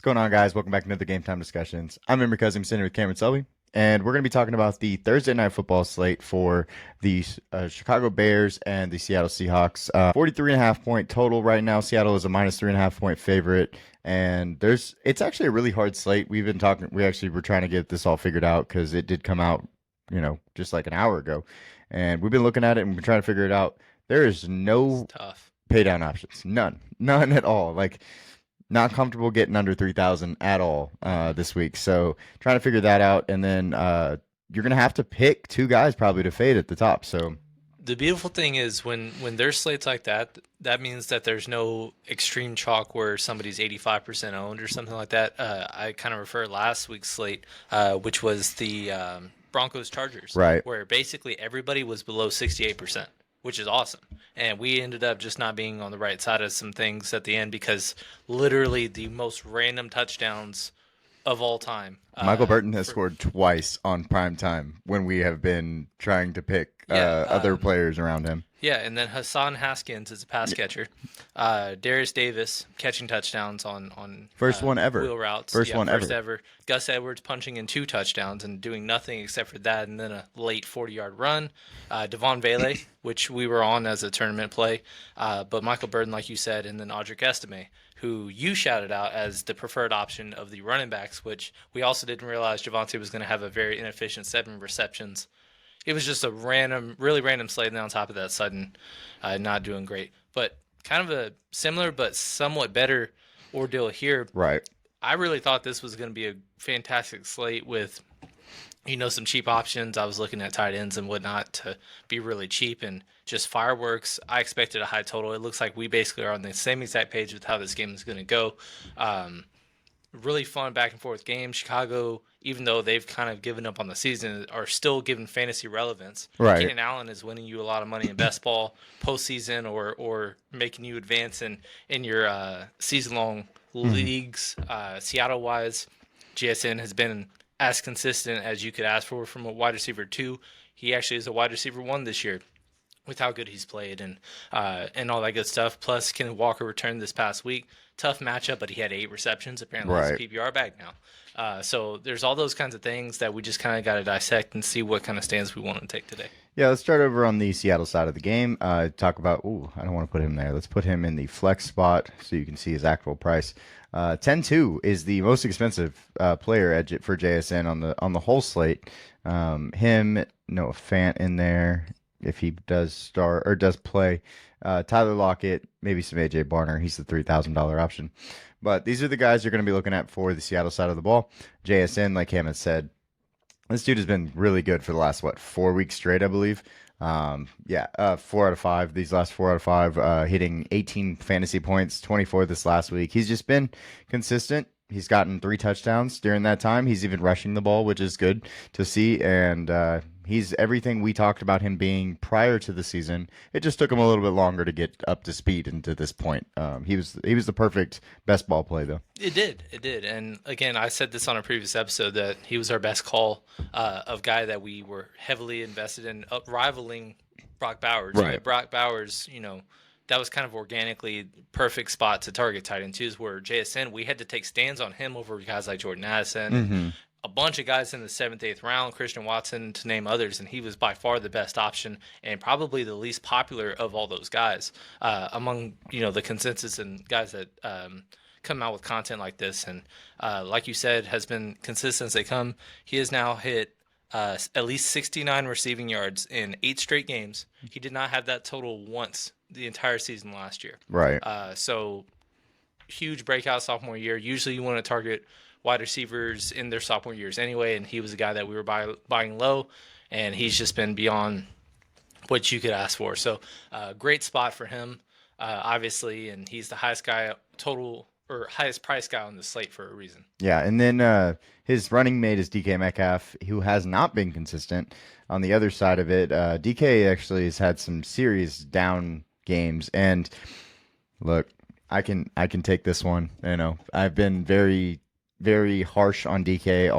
going on, guys? Welcome back to another Game Time Discussions. I'm Emery Cousins, sitting with Cameron Selby, and we're going to be talking about the Thursday Night Football slate for the Chicago Bears and the Seattle Seahawks. 43.5 point total right now. Seattle is a minus 3.5 point favorite, and it's actually a really hard slate. We actually were trying to get this all figured out because it did come out, just like an hour ago, and we've been looking at it and we've been trying to figure it out. There is It's no tough. pay down options, none at all. Like, not comfortable getting under 3,000 at all this week. So trying to figure that out, and then you're gonna have to pick two guys probably to fade at the top. So The beautiful thing is when there's slates like that, that means that there's no extreme chalk where somebody's 85% owned or something like that. I kind of refer last week's slate, which was the Broncos Chargers, right, where basically everybody was below 68%, which is awesome. And we ended up just not being on the right side of some things at the end because literally the most random touchdowns of all time. Michael Burton has scored twice on prime time when we have been trying to pick Yeah, other players around him. Yeah, and then Hassan Haskins is a pass catcher. Darius Davis catching touchdowns on First one ever. wheel routes. First Yeah, one first ever. ever. Gus Edwards punching in 2 touchdowns and doing nothing except for that, and then a late 40-yard run. Devon Vele, which we were on as a tournament play, but Michael Burton, like you said, and then Audric Estime, who you shouted out as the preferred option of the running backs, which we also didn't realize Javonte was going to have a very inefficient 7 receptions. It was just a really random slate, and on top of that, Sutton not doing great. But kind of a similar but somewhat better ordeal here. Right. I really thought this was going to be a fantastic slate with, some cheap options. I was looking at tight ends and whatnot to be really cheap and just fireworks. I expected a high total. It looks like we basically are on the same exact page with how this game is going to go. Really fun back and forth game. Chicago, even though they've kind of given up on the season, are still given fantasy relevance. Right. Keenan Allen is winning you a lot of money in best ball postseason or making you advance in your season long leagues. Seattle wise, JSN has been as consistent as you could ask for from a wide receiver 2. He actually is a wide receiver 1 this year with how good he's played and all that good stuff. Plus, Kenneth Walker returned this past week. Tough matchup, but he had 8 receptions. Apparently, Right. he's a PPR bag now. So there's all those kinds of things that we just kind of got to dissect and see what kind of stands we want to take today. Yeah, let's start over on the Seattle side of the game. Talk about, I don't want to put him there. Let's put him in the flex spot so you can see his actual price. 10-2 is the most expensive player for JSN on the whole slate. Him, Noah Fant in there if he does start or does play. Tyler Lockett, maybe some AJ Barner. He's the $3,000 option. But these are the guys you're going to be looking at for the Seattle side of the ball. JSN, like Hammond said, this dude has been really good for the last, 4 weeks straight, I believe. 4 out of 5. These last 4 out of 5, hitting 18 fantasy points, 24 this last week. He's just been consistent. He's gotten 3 touchdowns during that time. He's even rushing the ball, which is good to see. And he's everything we talked about him being prior to the season. It just took him a little bit longer to get up to speed and to this point. He was the perfect best ball play, though. It did. And again, I said this on a previous episode that he was our best call of guy that we were heavily invested in, rivaling Brock Bowers. Right. Brock Bowers, that was kind of organically perfect spot to target tight end twos. Where JSN, we had to take stands on him over guys like Jordan Addison, Mm-hmm. a bunch of guys in the 7th, 8th round, Christian Watson, to name others, and he was by far the best option and probably the least popular of all those guys among the consensus and guys that come out with content like this. And like you said, has been consistent as they come. He has now hit at least 69 receiving yards in 8 straight games. He did not have that total once the entire season last year. Right. So huge breakout sophomore year. Usually you want to target wide receivers in their sophomore years anyway, and he was a guy that we were buying low, and he's just been beyond what you could ask for. So great spot for him, obviously, and he's the highest price guy on the slate for a reason. Yeah, and then his running mate is DK Metcalf, who has not been consistent. On the other side of it, DK actually has had some serious down games, and look, I can take this one. I've been very, very harsh on DK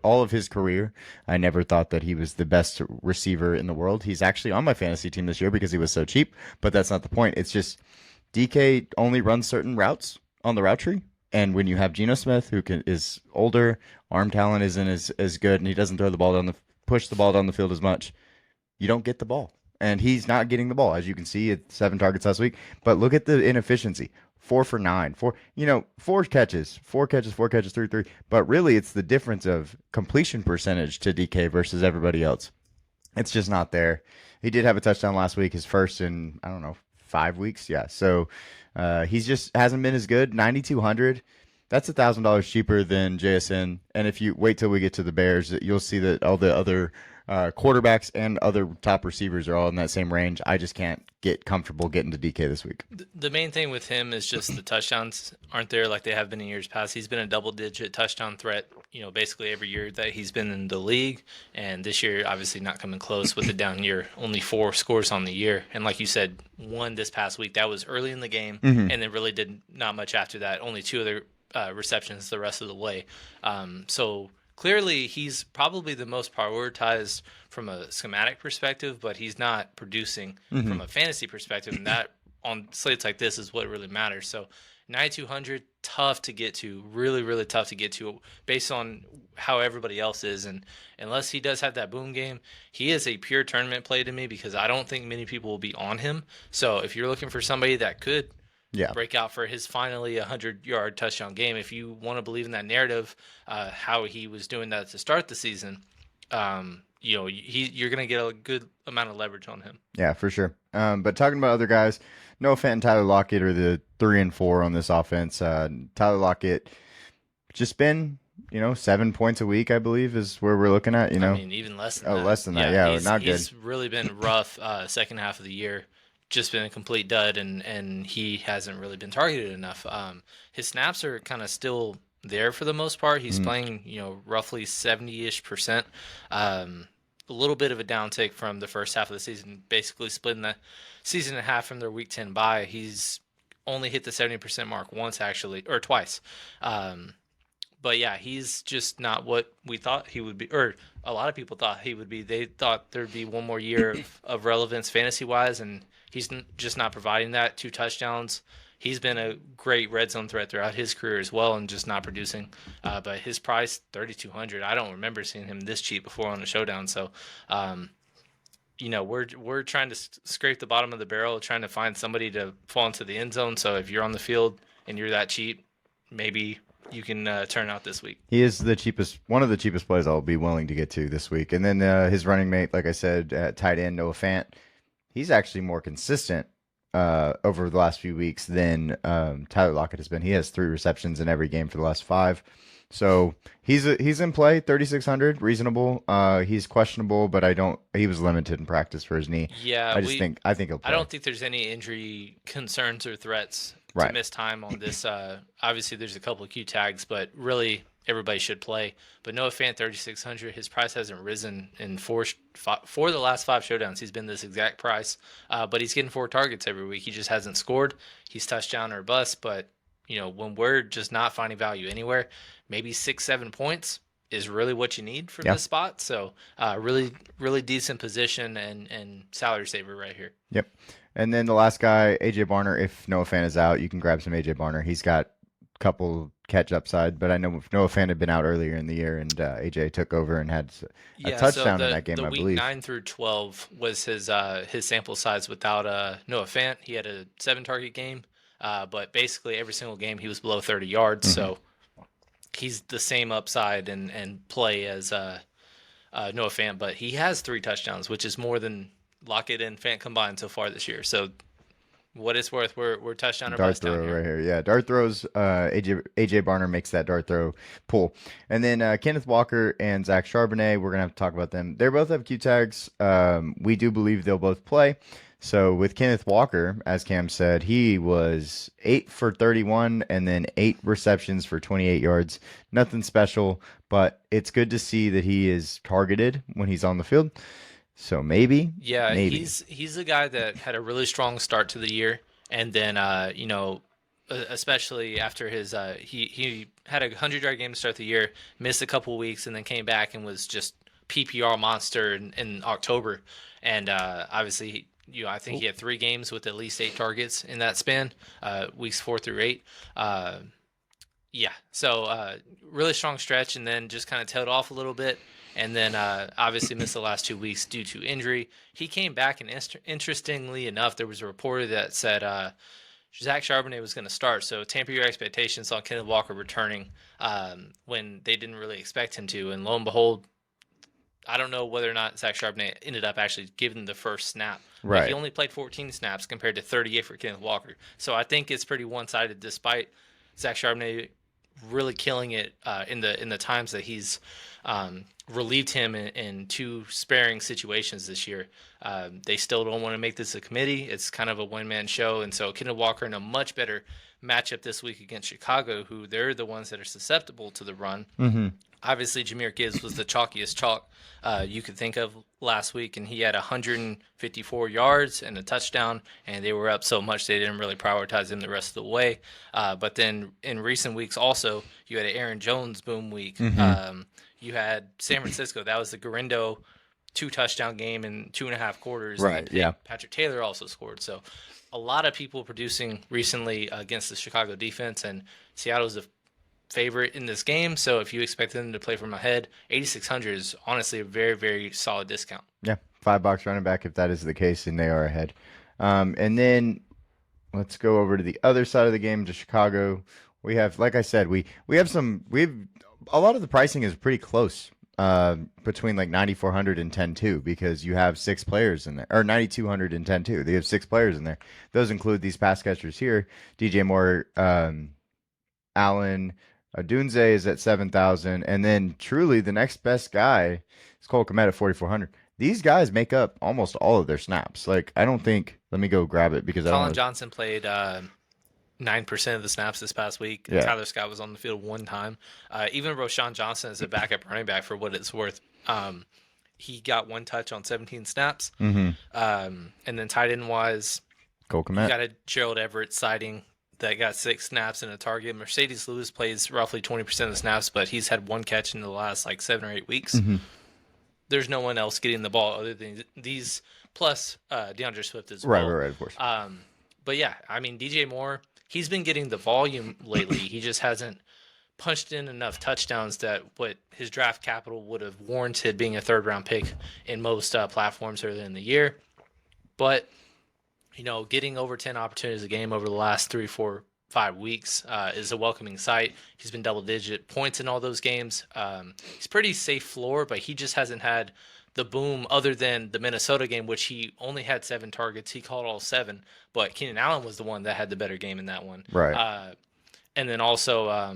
all of his career. I never thought that he was the best receiver in the world. He's actually on my fantasy team this year because he was so cheap, but that's not the point. It's just DK only runs certain routes on the route tree. And when you have Geno Smith, is older, arm talent isn't as good, and he doesn't push the ball down the field as much, you don't get the ball. And he's not getting the ball, as you can see, at 7 targets last week. But look at the inefficiency: 4 for 9, four catches, 3. But really, it's the difference of completion percentage to DK versus everybody else. It's just not there. He did have a touchdown last week, his first in, I don't know, 5 weeks. Yeah. So he's just hasn't been as good. 9,200. That's $1,000 cheaper than JSN. And if you wait till we get to the Bears, you'll see that all the other quarterbacks and other top receivers are all in that same range. I just can't get comfortable getting to DK this week. The main thing with him is just the touchdowns aren't there like they have been in years past. He's been a double-digit touchdown threat, basically every year that he's been in the league. And this year, obviously not coming close with a down year. Only 4 scores on the year. And like you said, one this past week. That was early in the game, and then really did not much after that. Only 2 other receptions the rest of the way. So clearly, he's probably the most prioritized from a schematic perspective, but he's not producing from a fantasy perspective, and that on slates like this is what really matters. So 9,200, tough to get to, really, really tough to get to based on how everybody else is. And unless he does have that boom game, he is a pure tournament play to me because I don't think many people will be on him. So if you're looking for somebody that could break out for his finally 100-yard touchdown game, if you want to believe in that narrative, how he was doing that to start the season, you're going to get a good amount of leverage on him. Yeah, for sure. But talking about other guys, Noah Fant and Tyler Lockett are the 3 and 4 on this offense. Tyler Lockett just been, 7 points a week, I believe, is where we're looking at. I mean, even less than that. Less than that. Yeah, not good. He's really been rough second half of the year. Just been a complete dud, and he hasn't really been targeted enough. His snaps are kind of still there for the most part. He's playing, roughly 70-ish%. A little bit of a downtick from the first half of the season, basically splitting the season in half from their Week 10 bye. He's only hit the 70% mark once, actually, or twice. But yeah, he's just not what we thought he would be, or a lot of people thought he would be. They thought there'd be one more year of relevance fantasy-wise, and he's just not providing that. 2 touchdowns. He's been a great red zone threat throughout his career as well, and just not producing. But his price, $3,200. I don't remember seeing him this cheap before on a Showdown. So, we're trying to scrape the bottom of the barrel, trying to find somebody to fall into the end zone. So if you're on the field and you're that cheap, maybe you can turn out this week. He is one of the cheapest plays I'll be willing to get to this week. And then his running mate, like I said, at tight end, Noah Fant, he's actually more consistent over the last few weeks than Tyler Lockett has been. He has 3 receptions in every game for the last 5. So he's in play, 3,600, reasonable. He's questionable, but he was limited in practice for his knee. Yeah, I think he'll play. I don't think there's any injury concerns or threats to miss time on this. Obviously, there's a couple of Q tags, but really everybody should play. But Noah Fant, 3,600. His price hasn't risen in for the last 5 showdowns. He's been this exact price, but he's getting 4 targets every week. He just hasn't scored. He's touchdown or bust. But when we're just not finding value anywhere, maybe 6-7 points is really what you need from this spot. So really, really decent position and salary saver right here. Yep. And then the last guy, AJ Barner. If Noah Fant is out, you can grab some AJ Barner. He's got a couple catch upside, but I know if Noah Fant had been out earlier in the year and AJ took over and had a touchdown in that game, I believe. Week 9 through 12 was his sample size without Noah Fant. He had a 7-target game, but basically every single game he was below 30 yards. Mm-hmm. So he's the same upside and play as Noah Fant, but he has 3 touchdowns, which is more than Lockett and Fant combined so far this year. So what it's worth, we're touchdown or bust down here. Right here. Yeah, dart throws. AJ Barner makes that dart throw pull. And then Kenneth Walker and Zach Charbonnet, we're going to have to talk about them. They both have Q tags. We do believe they'll both play. So with Kenneth Walker, as Cam said, he was 8 for 31 and then 8 receptions for 28 yards. Nothing special, but it's good to see that he is targeted when he's on the field. So maybe. He's a guy that had a really strong start to the year, and then especially after his he had a 100-yard game to start the year, missed a couple weeks, and then came back and was just PPR monster in October, and obviously. I think he had 3 games with at least 8 targets in that span, weeks 4 through 8. Yeah. So really strong stretch, and then just kind of tailed off a little bit, and then obviously missed the last 2 weeks due to injury. He came back, and interestingly enough, there was a reporter that said Zach Charbonnet was going to start. So temper your expectations on Kenneth Walker returning when they didn't really expect him to, and lo and behold, I don't know whether or not Zach Charbonnet ended up actually giving the first snap. But he Right. only played 14 snaps compared to 38 for Kenneth Walker. So I think it's pretty one-sided, despite Zach Charbonnet really killing it in the times that he's relieved him in two sparing situations this year. They still don't want to make this a committee. It's kind of a one-man show, and so Kenneth Walker in a much better matchup this week against Chicago, who they're the ones that are susceptible to the run. Mm-hmm. Obviously, Jahmyr Gibbs was the chalkiest chalk you could think of last week, and he had 154 yards and a touchdown, and they were up so much they didn't really prioritize him the rest of the way. But then in recent weeks also, you had an Aaron Jones boom week. Mm-hmm. You had San Francisco. That was the Garindo 2-touchdown game in 2.5 quarters. Right, And then yeah. Patrick Taylor also scored. So a lot of people producing recently against the Chicago defense, and Seattle's a favorite in this game. So if you expect them to play from ahead, 8,600 is honestly a very, very solid discount. Yeah, $5 running back if that is the case, and they are ahead. And then let's go over to the other side of the game, to Chicago. We have, like I said, we have a lot of the pricing is pretty close. Between like 9,400 and 10-2, because you have 6 players in there, or 9,200 and 10-2. They have 6 players in there. Those include these pass catchers here: DJ Moore, Allen, Dunze is at 7,000, and then truly the next best guy is Cole Kmet at 4,400. These guys make up almost all of their snaps. Like, I don't think. Let me go grab it because I don't Colin know. Johnson played 9% of the snaps this past week. Yeah. Tyler Scott was on the field one time. Even Roshan Johnson is a backup running back for what it's worth. He got 1 touch on 17 snaps. Mm-hmm. And then tight end wise, Cole you Kmet. got a Gerald Everett sighting that got 6 snaps and a target. Mercedes Lewis plays roughly 20% of the snaps, but he's had 1 catch in the last like 7 or 8 weeks. Mm-hmm. There's no one else getting the ball other than these, plus DeAndre Swift as well. Right, of course. But yeah, I mean, DJ Moore, he's been getting the volume lately. He just hasn't punched in enough touchdowns that what his draft capital would have warranted being a 3rd-round pick in most platforms earlier in the year. But, you know, getting over 10 opportunities a game over the last 3, 4, 5 weeks is a welcoming sight. He's been double-digit points in all those games. He's pretty safe floor, but he just hasn't had the boom other than the Minnesota game, which he only had 7 targets. He caught all 7, but Keenan Allen was the one that had the better game in that one. Right. And then also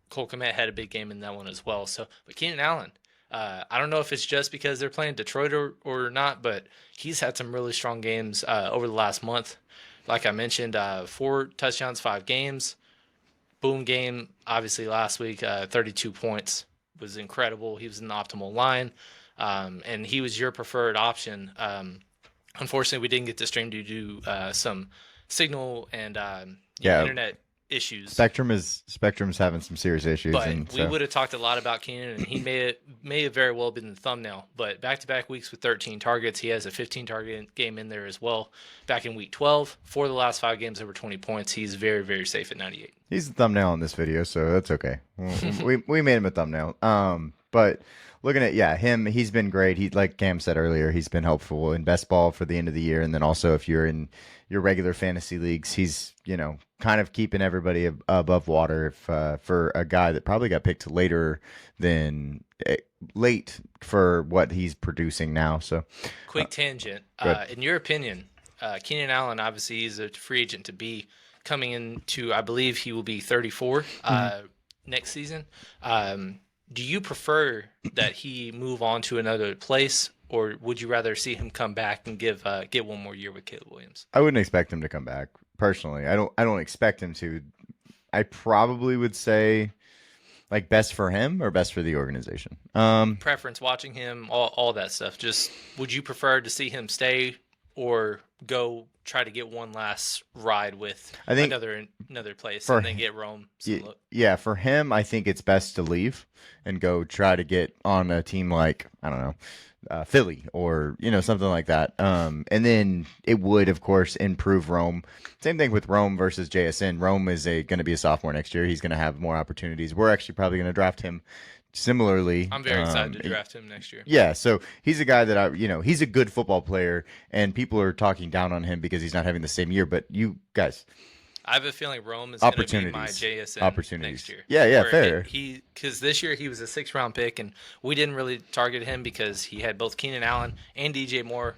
Cole Kmet had a big game in that one as well. So, but Keenan Allen, I don't know if it's just because they're playing Detroit or not, but he's had some really strong games over the last month. Like I mentioned, 4 touchdowns, 5 games. Boom game, obviously last week, 32 points was incredible. He was in the optimal line, and he was your preferred option. Unfortunately, we didn't get to stream due to some signal and internet issues. Spectrum's having some serious issues, but we would have talked a lot about Keenan, and he may have very well been the thumbnail. But back-to-back weeks with 13 targets, he has a 15-target game in there as well. Back in week 12, for the last 5 games over 20 points, he's very, very safe at 98. He's the thumbnail in this video, so that's okay. we made him a thumbnail. But looking at him, he's been great. He, like Cam said earlier, he's been helpful in best ball for the end of the year, and then also if you're in your regular fantasy leagues, he's kind of keeping everybody above water. If for a guy that probably got picked later than late for what he's producing now. So quick tangent. In your opinion, Keenan Allen, obviously he's a free agent to be coming into, I believe he will be 34 next season. Do you prefer that he move on to another place, or would you rather see him come back and get 1 more year with Caleb Williams? I wouldn't expect him to come back personally. I don't expect him to. I probably would say like best for him or best for the organization. Preference, watching him, all that stuff. Just would you prefer to see him stay or go try to get one last ride with another place and then get Rome some look? Yeah, for him, I think it's best to leave and go try to get on a team like, I don't know, Philly or something like that. And then it would of course improve Rome. Same thing with Rome versus JSN. Rome is going to be a sophomore next year. He's going to have more opportunities. We're actually probably going to draft him similarly. I'm very excited to draft him next year. Yeah, so he's a guy that he's a good football player, and people are talking down on him because he's not having the same year. But you guys, I have a feeling Rome is going to be my opportunities. JSN next year. Yeah, fair. Because this year he was a 6th-round pick, and we didn't really target him because he had both Keenan Allen and DJ Moore,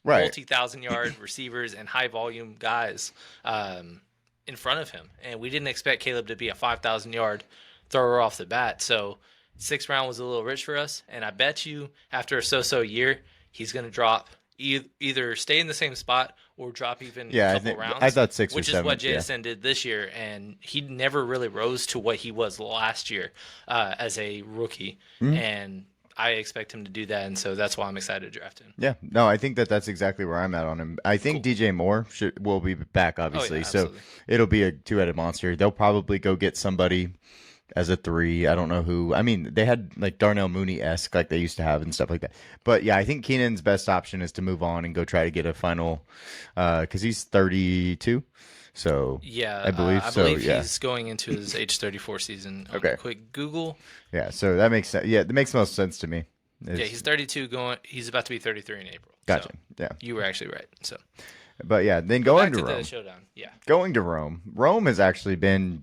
Right. multi-thousand-yard receivers and high-volume guys in front of him. And we didn't expect Caleb to be a 5,000-yard thrower off the bat. So 6th round was a little rich for us, and I bet you after a so-so year, he's going to drop either stay in the same spot or drop even a couple rounds. I thought 6 or 7. Which is what JSN did this year, and he never really rose to what he was last year as a rookie. Mm-hmm. And I expect him to do that, and so that's why I'm excited to draft him. Yeah, no, I think that's exactly where I'm at on him. I think DJ Moore will be back, obviously, so it'll be a two-headed monster. They'll probably go get somebody as a 3. I don't know who. I mean, they had like Darnell Mooney-esque like they used to have and stuff like that. But yeah, I think Keenan's best option is to move on and go try to get a final because he's 32. So yeah, I believe he's going into his age 34 season. Okay, quick Google. Yeah, so that makes sense. Yeah, that makes most sense to me. Yeah, he's 32. He's about to be 33 in April. Gotcha. So yeah, you were actually right. So, but yeah, then going to Rome. The Showdown. Yeah, going to Rome. Rome has actually been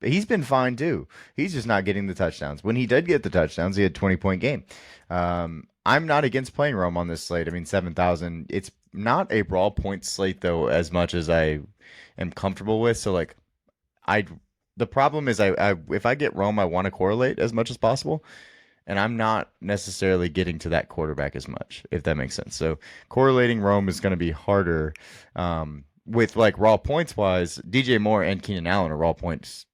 he's been fine too. He's just not getting the touchdowns. When he did get the touchdowns, he had 20-point game. I'm not against playing Rome on this slate. I mean, 7,000. It's not a raw point slate though, as much as I am comfortable with. So like, the problem is if I get Rome, I want to correlate as much as possible. And I'm not necessarily getting to that quarterback as much, if that makes sense. So correlating Rome is going to be harder. With like raw points wise, DJ Moore and Keenan Allen are raw points,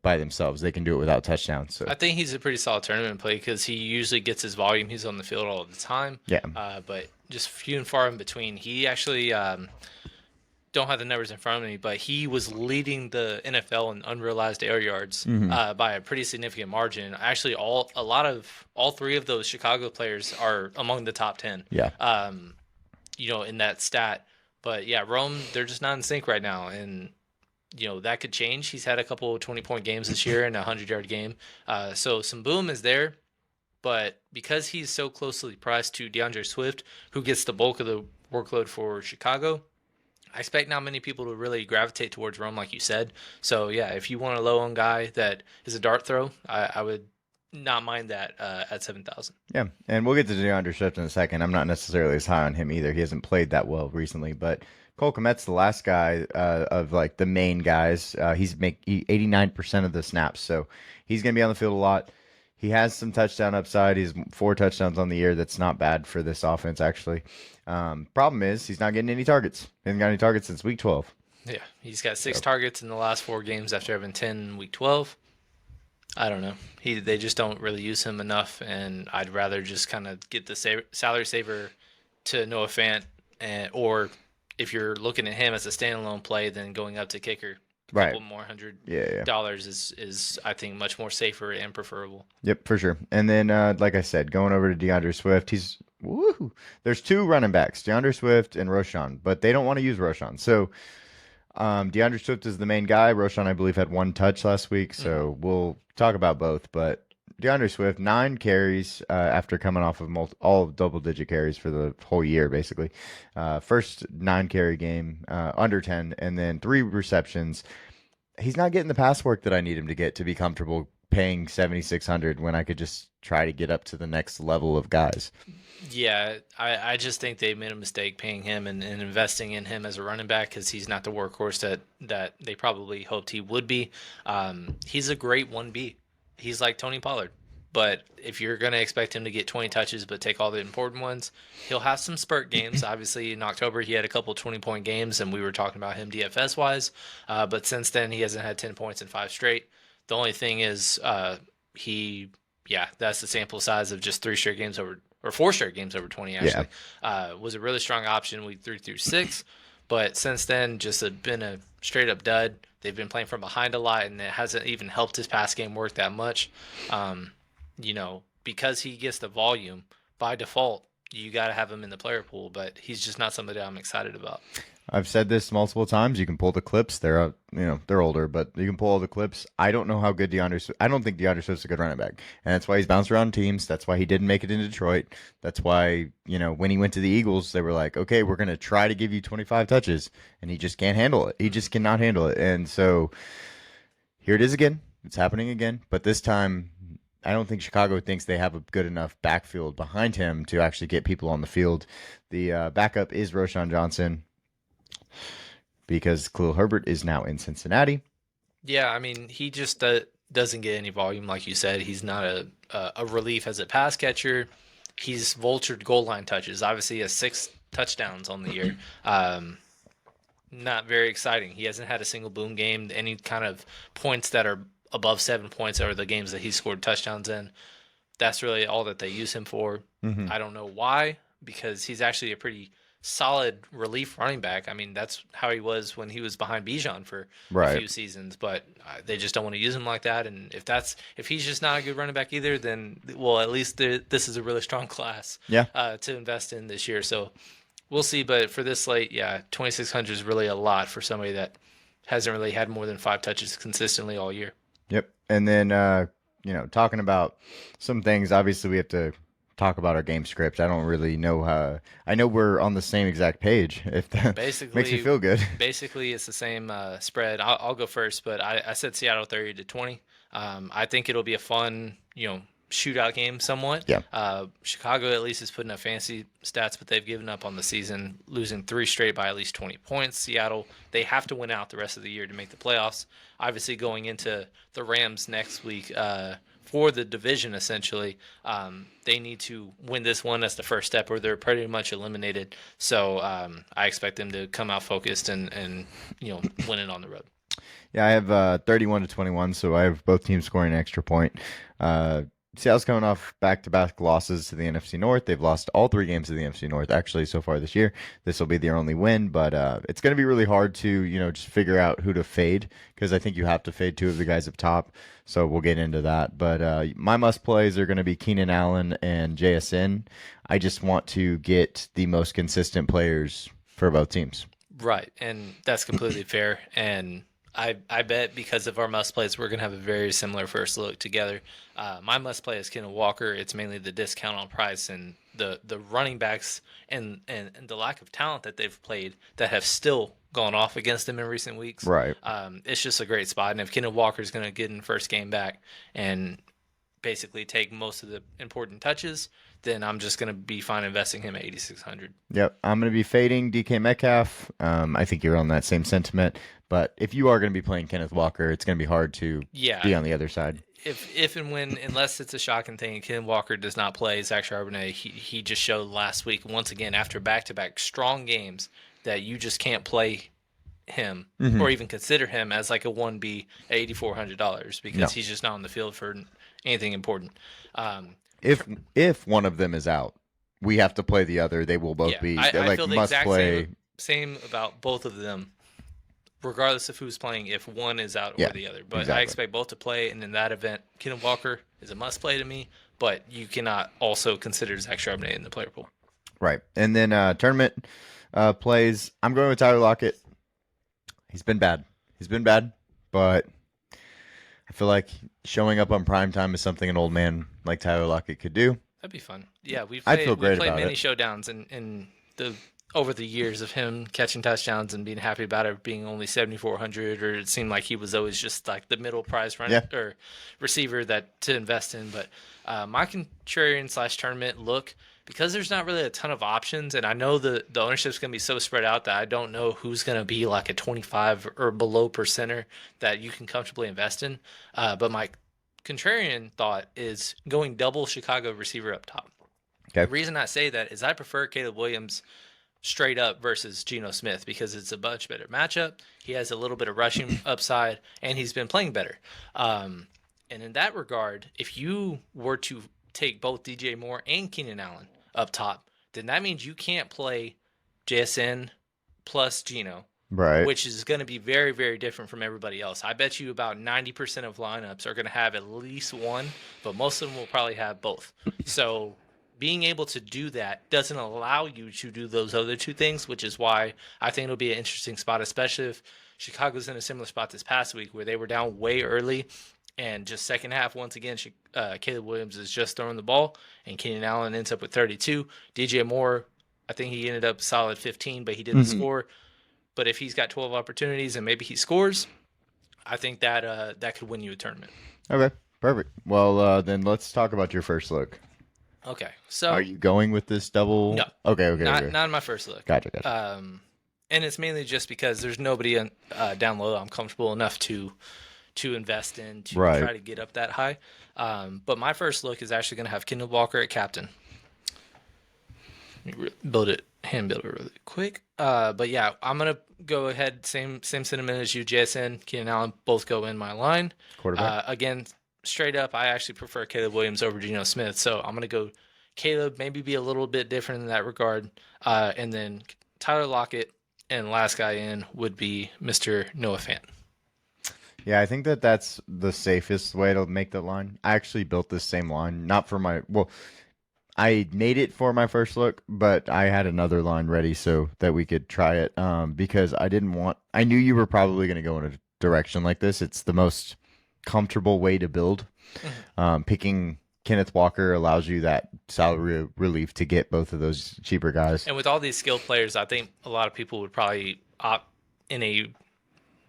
by themselves. They can do it without touchdowns. So I think he's a pretty solid tournament play because he usually gets his volume. He's on the field all the time. Yeah. But just few and far in between. He actually don't have the numbers in front of me, but he was leading the NFL in unrealized air yards by a pretty significant margin. Actually, all 3 of those Chicago players are among the top 10. Yeah. In that stat. But yeah, Rome, they're just not in sync right now, and that could change. He's had a couple of 20-point games this year and a 100-yard game. So some boom is there, but because he's so closely priced to DeAndre Swift, who gets the bulk of the workload for Chicago, I expect not many people to really gravitate towards Rome, like you said. So, yeah, if you want a low-owned guy that is a dart throw, I would not mind that at 7,000. Yeah, and we'll get to DeAndre Swift in a second. I'm not necessarily as high on him either. He hasn't played that well recently, but Cole Kmet's the last guy of like the main guys. He's 89% of the snaps, so he's going to be on the field a lot. He has some touchdown upside. He's 4 touchdowns on the year. That's not bad for this offense, actually. Problem is he's not getting any targets. He hasn't got any targets since week 12. Yeah, he's got 6 targets in the last 4 games after having 10 in week 12. I don't know. They just don't really use him enough, and I'd rather just kind of get the salary saver to Noah Fant, or if you're looking at him as a standalone play, then going up to kicker. A couple more $100 is I think much more safer and preferable. Yep, for sure. And then like I said, going over to DeAndre Swift, there's 2 running backs, DeAndre Swift and Roschon, but they don't want to use Roschon. So DeAndre Swift is the main guy. Roschon, I believe, had 1 touch last week, so we'll talk about both. But DeAndre Swift, 9 carries after coming off of all double-digit carries for the whole year, basically. First 9-carry game, under 10, and then 3 receptions. He's not getting the pass work that I need him to get to be comfortable paying $7,600 when I could just try to get up to the next level of guys. Yeah, I just think they made a mistake paying him and investing in him as a running back because he's not the workhorse that they probably hoped he would be. He's a great 1B. He's like Tony Pollard. But if you're going to expect him to get 20 touches but take all the important ones, he'll have some spurt games. Obviously, in October, he had a couple 20-point games, and we were talking about him DFS-wise. But since then, he hasn't had 10 points in 5 straight. The only thing is that's the sample size of just 3 straight games over, or 4 straight games over 20, actually. Yeah. Was a really strong option week 3 through 6. But since then, just been a straight-up dud. They've been playing from behind a lot, and it hasn't even helped his pass game work that much. Because he gets the volume by default, you got to have him in the player pool, but he's just not somebody I'm excited about. I've said this multiple times. You can pull the clips. They're older, but you can pull all the clips. I don't know how good I don't think DeAndre Swift's a good running back, and that's why he's bounced around teams. That's why he didn't make it in Detroit. That's why when he went to the Eagles, they were like, okay, we're gonna try to give you 25 touches, and he just can't handle it. He just cannot handle it, and so here it is again. It's happening again, but this time I don't think Chicago thinks they have a good enough backfield behind him to actually get people on the field. The backup is Roshan Johnson because Khalil Herbert is now in Cincinnati. Yeah, I mean, he just doesn't get any volume, like you said. He's not a relief as a pass catcher. He's vultured goal line touches. Obviously, he has 6 touchdowns on the year. Not very exciting. He hasn't had a single boom game. Any kind of points that are above 7 points are the games that he scored touchdowns in. That's really all that they use him for. Mm-hmm. I don't know why, because he's actually a pretty solid relief running back. I mean, that's how he was when he was behind Bijan for a few seasons, but they just don't want to use him like that. And if he's just not a good running back either, then, well, at least this is a really strong class to invest in this year. So we'll see. But for this slate, 2,600 is really a lot for somebody that hasn't really had more than 5 touches consistently all year. Yep. And then, talking about some things, obviously we have to talk about our game script. I don't really know how. I know we're on the same exact page, if that basically makes you feel good. Basically, it's the same spread. I'll go first, but I said Seattle 30-20. I think it'll be a fun, shootout game somewhat. Yeah. Chicago at least is putting up fancy stats, but they've given up on the season, losing 3 straight by at least 20 points. Seattle, they have to win out the rest of the year to make the playoffs. Obviously, going into the Rams next week for the division, essentially, they need to win this one as the first step, or they're pretty much eliminated. So I expect them to come out focused and win it on the road. Yeah, I have 31-21, so I have both teams scoring an extra point. Seattle's coming off back-to-back losses to the NFC North. They've lost all 3 games of the NFC North, actually, so far this year. This will be their only win, but it's going to be really hard to, just figure out who to fade, because I think you have to fade 2 of the guys up top, so we'll get into that. But my must-plays are going to be Keenan Allen and JSN. I just want to get the most consistent players for both teams. Right, and that's completely fair, and I bet because of our must plays, we're going to have a very similar first look together. My must play is Kenneth Walker. It's mainly the discount on price and the running backs and the lack of talent that they've played that have still gone off against them in recent weeks. Right. It's just a great spot. And if Kenneth Walker is going to get in first game back and basically take most of the important touches, then I'm just going to be fine investing him at 8,600. Yep, I'm going to be fading DK Metcalf. I think you're on that same sentiment. But if you are going to be playing Kenneth Walker, it's going to be hard to be on the other side. If and when, unless it's a shocking thing, Kenneth Walker does not play, Zach Charbonnet, he just showed last week, once again, after back-to-back strong games, that you just can't play him or even consider him as like a 1B at $8,400 because he's just not on the field for anything important. If one of them is out, we have to play the other. They will both be. They're I feel the must exact play. Same about both of them, regardless of who's playing. If one is out or the other, but exactly. I expect both to play. And in that event, Kenneth Walker is a must play to me. But you cannot also consider Zach Charbonnet in the player pool. Right, and then tournament plays. I'm going with Tyler Lockett. He's been bad, but I feel like showing up on primetime is something an old man like Tyler Lockett could do. That'd be fun. Yeah, we've I feel great played about many it. showdowns in the over the years of him catching touchdowns and being happy about it being only 7,400, or it seemed like he was always just like the middle price runner or receiver that to invest in. But my contrarian / tournament look, because there's not really a ton of options, and I know the ownership's going to be so spread out that I don't know who's going to be like a 25 or below percenter that you can comfortably invest in. But my contrarian thought is going double Chicago receiver up top. Okay. The reason I say that is I prefer Caleb Williams straight up versus Geno Smith because it's a much better matchup. He has a little bit of rushing upside, and he's been playing better. And in that regard, if you were to take both DJ Moore and Keenan Allen up top, then that means you can't play JSN plus Geno, Right. which is going to be very, very different from everybody else. I bet you about 90% of lineups are going to have at least one, but most of them will probably have both. So being able to do that doesn't allow you to do those other two things, which is why I think it'll be an interesting spot, especially if Chicago's in a similar spot this past week where they were down way early. And just second half, once again, Caleb Williams is just throwing the ball, and Keenan Allen ends up with 32. DJ Moore, I think he ended up solid 15, but he didn't score. But if he's got 12 opportunities and maybe he scores, I think that that could win you a tournament. Okay, perfect. Well, then let's talk about your first look. Okay, so Are you going with this double? No. Okay. not in my first look. Gotcha. And it's mainly just because there's nobody down low I'm comfortable enough to invest in to try to get up that high. But my first look is actually going to have Kendall Walker at captain. Let me hand build it really quick. But yeah, I'm going to go ahead, same sentiment as you, JSN, Keenan Allen, both go in my line. Quarterback. Again, straight up, I actually prefer Caleb Williams over Geno Smith. So I'm going to go Caleb, maybe be a little bit different in that regard. And then Tyler Lockett, and last guy in would be Mr. Noah Fant. Yeah, I think that's the safest way to make the line. I actually built this same line, not for I made it for my first look, but I had another line ready so that we could try it. Because I knew you were probably going to go in a direction like this. It's the most comfortable way to build. Picking Kenneth Walker allows you that salary relief to get both of those cheaper guys. And with all these skilled players, I think a lot of people would probably opt in a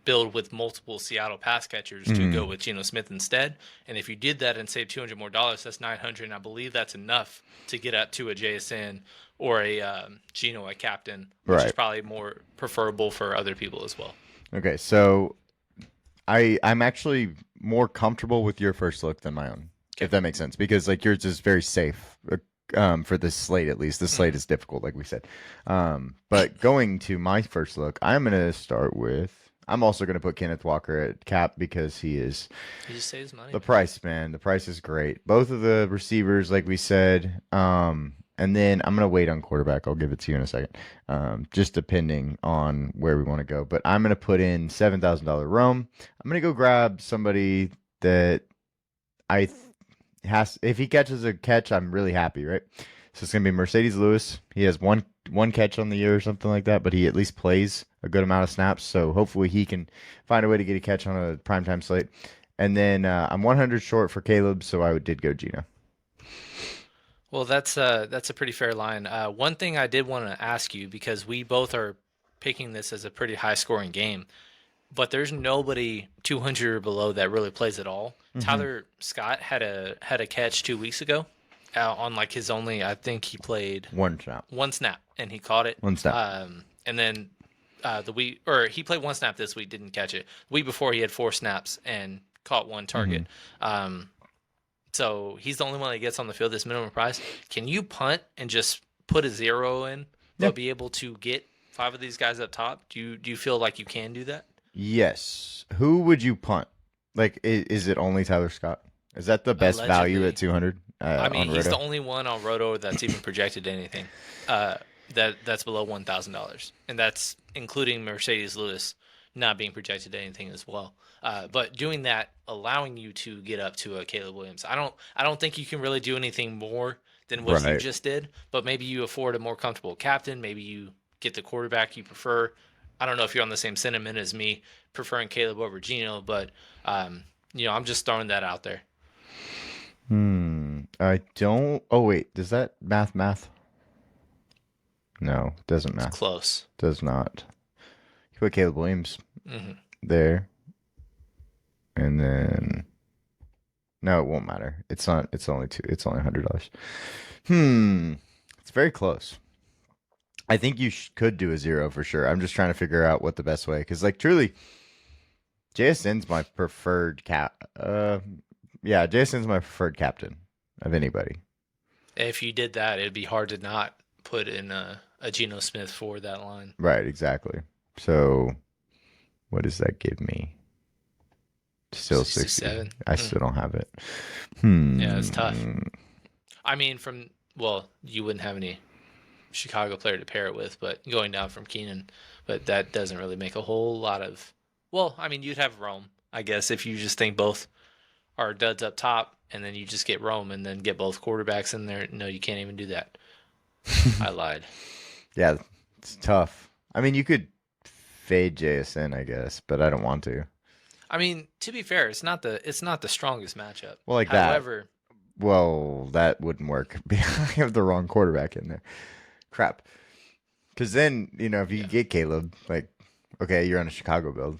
build with multiple Seattle pass catchers to go with Geno Smith instead. And if you did that and save $200 more, that's $900. And I believe that's enough to get up to a JSN or a Geno at captain, which is probably more preferable for other people as well. Okay, so I'm actually more comfortable with your first look than my own. If that makes sense, because like yours is very safe for this slate, at least. This slate is difficult, like we said. But going to my first look, I'm going to start with. I'm also going to put Kenneth Walker at cap because he just saves money. The price, man. The price is great. Both of the receivers, like we said. And then I'm going to wait on quarterback. I'll give it to you in a second, just depending on where we want to go. But I'm going to put in $7,000 Rome. I'm going to go grab somebody that if he catches a catch, I'm really happy, right? So it's gonna be Mercedes Lewis. He has one catch on the year or something like that, but he at least plays a good amount of snaps. So hopefully he can find a way to get a catch on a primetime slate. And then I'm 100 short for Caleb, so I did go Gino. Well, that's a pretty fair line. One thing I did want to ask you, because we both are picking this as a pretty high scoring game, but there's nobody 200 or below that really plays at all. Tyler Scott had a catch 2 weeks ago on like his only. I think he played one snap, and he caught it. One snap. And then he played one snap this week, didn't catch it. The week before he had 4 snaps and caught one target. So he's the only one that gets on the field this minimum price. Can you punt and just put a 0 in? They'll be able to get 5 of these guys up top. Do you feel like you can do that? Yes. Who would you punt? Like, is it only Tyler Scott? Is that the best value at 200? I mean, he's the only one on Roto that's even projected to anything that's below $1,000, and that's including Mercedes Lewis not being projected to anything as well. But doing that, allowing you to get up to a Caleb Williams, I don't think you can really do anything more than what you just did. But maybe you afford a more comfortable captain. Maybe you get the quarterback you prefer. I don't know if you're on the same sentiment as me, preferring Caleb over Geno, but I'm just throwing that out there. I don't. Oh wait, does that math? No, doesn't math. It's close. Does not. You put Caleb Williams there, and then no, it won't matter. It's not. It's only $100. It's very close. I think you could do a 0 for sure. I'm just trying to figure out what the best way, because like truly, JSN's my preferred JSN's my preferred captain of anybody. If you did that, it'd be hard to not put in a Geno Smith for that line. Right, exactly. So, what does that give me? Still 67. I still don't have it. Yeah, it's tough. I mean, you wouldn't have any Chicago player to pair it with, but going down from Keenan, but that doesn't really make a whole lot of. Well, I mean, you'd have Rome, I guess, if you just think both are duds up top, and then you just get Rome and then get both quarterbacks in there. No, you can't even do that. I lied. Yeah, it's tough. I mean, you could fade JSN, I guess, but I don't want to. I mean, to be fair, it's not the strongest matchup. Well, like However, that. Well, that wouldn't work. I have the wrong quarterback in there. Crap. Because then, if you get Caleb, like, okay, you're on a Chicago build.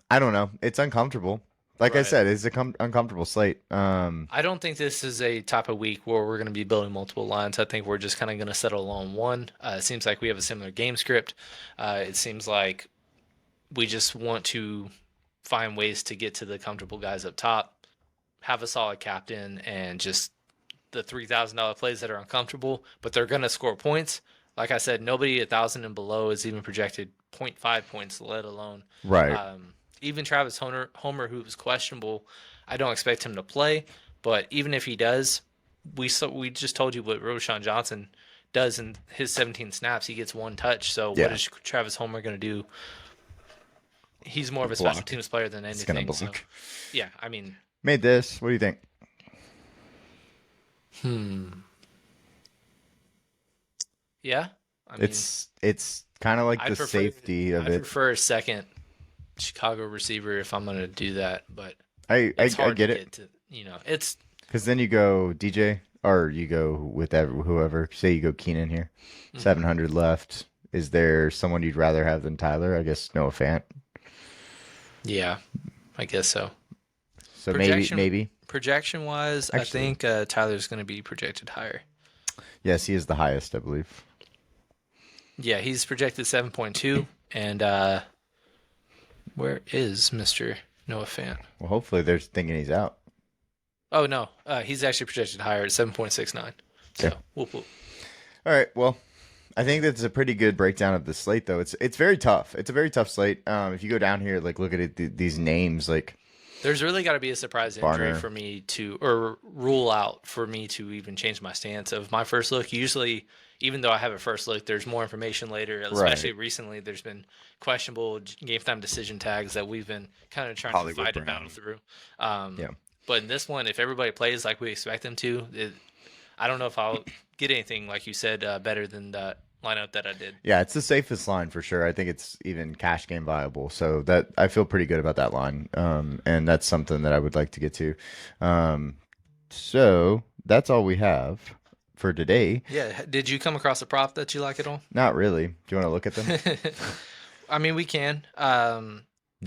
I don't know. It's uncomfortable. Like I said, it's an uncomfortable slate. I don't think this is a type of week where we're going to be building multiple lines. I think we're just kind of going to settle on one. It seems like we have a similar game script. It seems like we just want to find ways to get to the comfortable guys up top, have a solid captain, and just the $3,000 plays that are uncomfortable, but they're going to score points. Like I said, nobody 1,000 and below is even projected 0.5 points, let alone. Right. Even Travis Homer, who was questionable, I don't expect him to play. But even if he does, we just told you what Roshan Johnson does in his 17 snaps. He gets one touch. So what is Travis Homer going to do? He's more of a special teams player than anything. He's going to block. So, yeah, I mean. Made this. What do you think? Yeah. I mean, it's kind of like safety of it. I prefer a second Chicago receiver if I'm going to do that, but I get it. It's because then you go DJ or you go with whoever. Say you go Keenan here, 700 left. Is there someone you'd rather have than Tyler? I guess Noah Fant. Yeah, I guess so. So maybe projection wise, I think Tyler's going to be projected higher. Yes, he is the highest, I believe. Yeah, he's projected 7.2, and where is Mr. Noah Fant? Well, hopefully they're thinking he's out. Oh, no. He's actually projected higher at 7.69. So, whoop, whoop. All right, well, I think that's a pretty good breakdown of the slate, though. It's very tough. It's a very tough slate. If you go down here, like, look at it, these names, like... There's really got to be a surprise injury Barner. for me or rule out for me to even change my stance of my first look. Usually, even though I have a first look, there's more information later. Especially recently, there's been questionable game time decision tags that we've been kind of trying to fight a battle through. But in this one, if everybody plays like we expect them to, I don't know if I'll get anything, like you said, better than that lineup that I did. Yeah, it's the safest line for sure. I think it's even cash game viable. So that I feel pretty good about that line. And that's something that I would like to get to. So that's all we have for today. Yeah. Did you come across a prop that you like at all? Not really. Do you want to look at them? I mean, we can. Do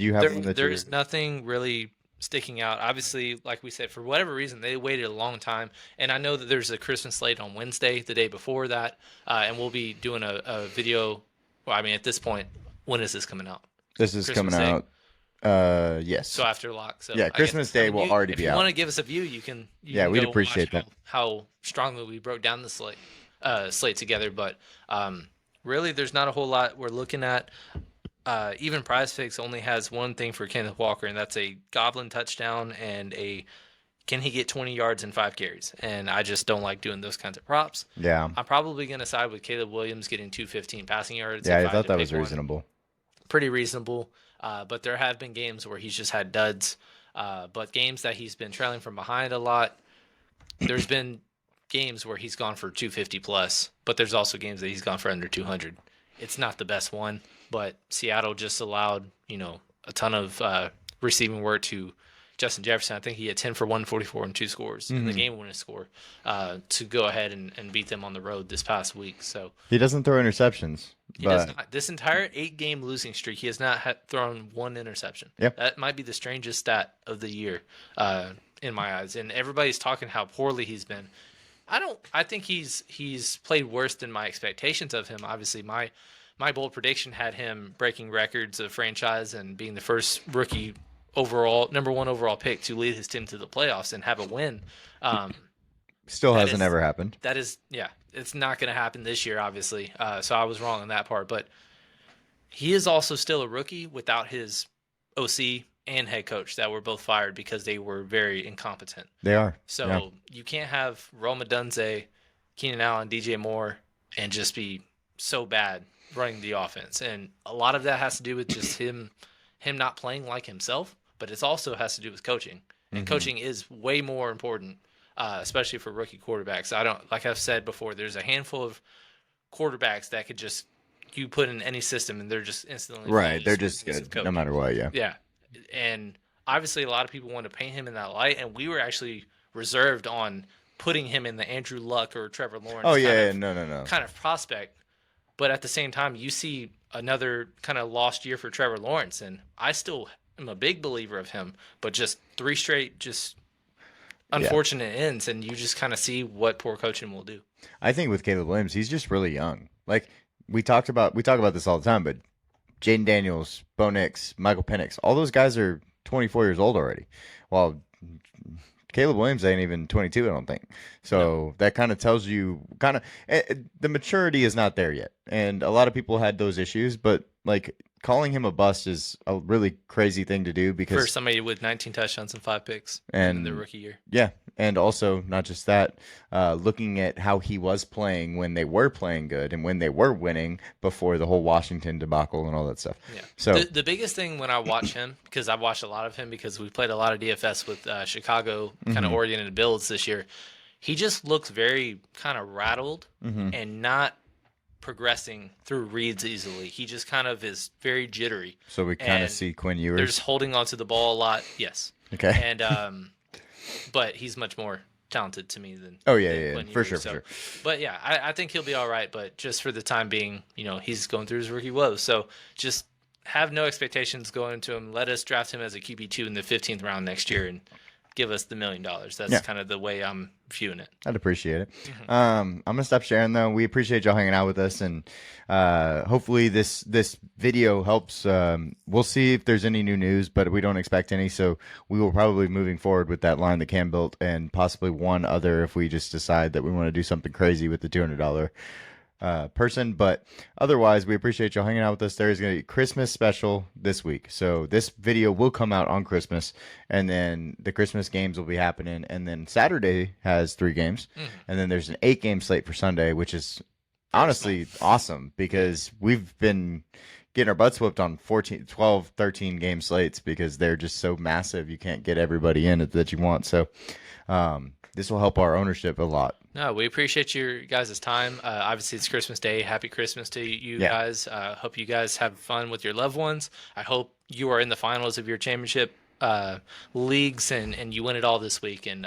you have one that there's nothing really sticking out. Obviously, like we said, for whatever reason, they waited a long time. And I know that there's a Christmas slate on Wednesday, the day before that. And we'll be doing a video. Well, I mean, at this point, when is this coming out? This is Christmas coming Day. out. Yes. So after lock. So yeah, Christmas Day will already be out. If you want to give us a view, you can we'd appreciate that. How strongly we broke down the slate together. But really, there's not a whole lot we're looking at. Even PrizePicks only has one thing for Kenneth Walker, and that's a goblin touchdown and can he get 20 yards and 5 carries? And I just don't like doing those kinds of props. Yeah. I'm probably going to side with Caleb Williams getting 215 passing yards. Yeah, I thought that was reasonable. Pretty reasonable. But there have been games where he's just had duds. But games that he's been trailing from behind a lot, there's been games where he's gone for 250 plus, but there's also games that he's gone for under 200. It's not the best one. But Seattle just allowed, a ton of receiving work to Justin Jefferson. I think he had 10 for 144 and 2 scores in the game-winning score to go ahead and beat them on the road this past week. So he doesn't throw interceptions. He does not. This entire 8-game losing streak, he has not thrown one interception. Yep. That might be the strangest stat of the year in my eyes. And everybody's talking how poorly he's been. I think he's played worse than my expectations of him. Obviously, my bold prediction had him breaking records of franchise and being the first rookie number one overall pick to lead his team to the playoffs and have a win. Still hasn't ever happened. That is, it's not going to happen this year, obviously. So I was wrong on that part. But he is also still a rookie without his OC and head coach that were both fired because they were very incompetent. They are. So you can't have Roma Dunze, Keenan Allen, DJ Moore, and just be so bad running the offense. And a lot of that has to do with just him not playing like himself, but it also has to do with coaching. and coaching is way more important, especially for rookie quarterbacks. Like I've said before, there's a handful of quarterbacks that could just you put in any system and they're just instantly Right. They're flawless just with good coach. no matter what. Yeah. Yeah, and obviously a lot of people want to paint him in that light, and we were actually reserved on putting him in the Andrew Luck or Trevor Lawrence Oh yeah. No. kind of prospect. But at the same time, you see another kind of lost year for Trevor Lawrence, and I still am a big believer of him. But just 3 straight, just unfortunate ends, and you just kind of see what poor coaching will do. I think with Caleb Williams, he's just really young. Like we talk about this all the time, but Jaden Daniels, Bo Nix, Michael Penix, all those guys are 24 years old already. While Caleb Williams ain't even 22, I don't think. So that kind of tells you the maturity is not there yet. And a lot of people had those issues, but like calling him a bust is a really crazy thing to do because for somebody with 19 touchdowns and 5 picks and in their rookie year. Yeah. And also not just that, looking at how he was playing when they were playing good and when they were winning before the whole Washington debacle and all that stuff. Yeah. So the biggest thing when I watch him, because I've watched a lot of him because we played a lot of DFS with Chicago kind of oriented builds this year, he just looks very kind of rattled and not progressing through reads easily. He just kind of is very jittery. So we kind of see Quinn Ewers. They're just holding onto the ball a lot. Yes. Okay. And but he's much more talented to me than Quinn for Ewers, sure, so. for sure. But yeah, I think he'll be all right. But just for the time being, he's going through his rookie woes. So just have no expectations going to him. Let us draft him as a QB2 in the 15th round next year and give us the $1 million. That's kind of the way I'm viewing it. I'd appreciate it. I'm gonna stop sharing though. We appreciate y'all hanging out with us, and hopefully this video helps. We'll see if there's any new news, but we don't expect any. So we will probably moving forward with that line that Cam built, and possibly one other if we just decide that we want to do something crazy with the $200 person. But otherwise, we appreciate y'all hanging out with us. There is going to be a Christmas special this week, so this video will come out on Christmas, and then the Christmas games will be happening, and then Saturday has 3 games, and then there's an 8-game slate for Sunday, which is honestly awesome because we've been getting our butts whooped on 14, 12, 13 game slates because they're just so massive you can't get everybody in that you want. So this will help our ownership a lot. No, we appreciate your guys' time. Obviously, it's Christmas Day. Happy Christmas to you guys. Hope you guys have fun with your loved ones. I hope you are in the finals of your championship leagues and you win it all this week. And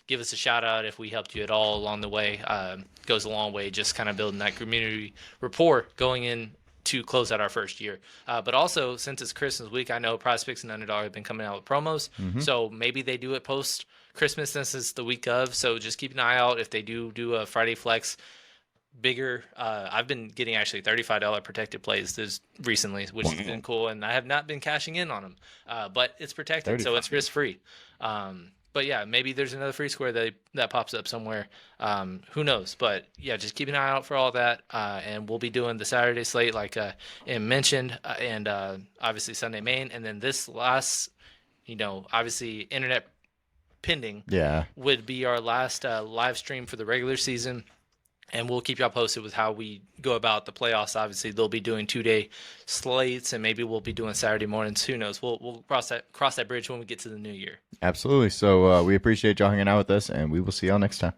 give us a shout out if we helped you at all along the way. Goes a long way, just kind of building that community rapport going in to close out our first year. But also, since it's Christmas week, I know Prize Picks and Underdog have been coming out with promos. So maybe they do it post Christmas since it's the week of. So just keep an eye out if they do a Friday Flex bigger. I've been getting actually $35 protected plays this recently, which has been cool. And I have not been cashing in on them. But it's protected, so it's risk free. But yeah, maybe there's another free square that pops up somewhere. Who knows? But yeah, just keep an eye out for all that. And we'll be doing the Saturday slate like Em mentioned, and obviously Sunday main. And then this last, obviously internet pending would be our last live stream for the regular season. And we'll keep y'all posted with how we go about the playoffs. Obviously, they'll be doing 2-day slates, and maybe we'll be doing Saturday mornings. Who knows? We'll cross that bridge when we get to the new year. Absolutely. So we appreciate y'all hanging out with us, and we will see y'all next time.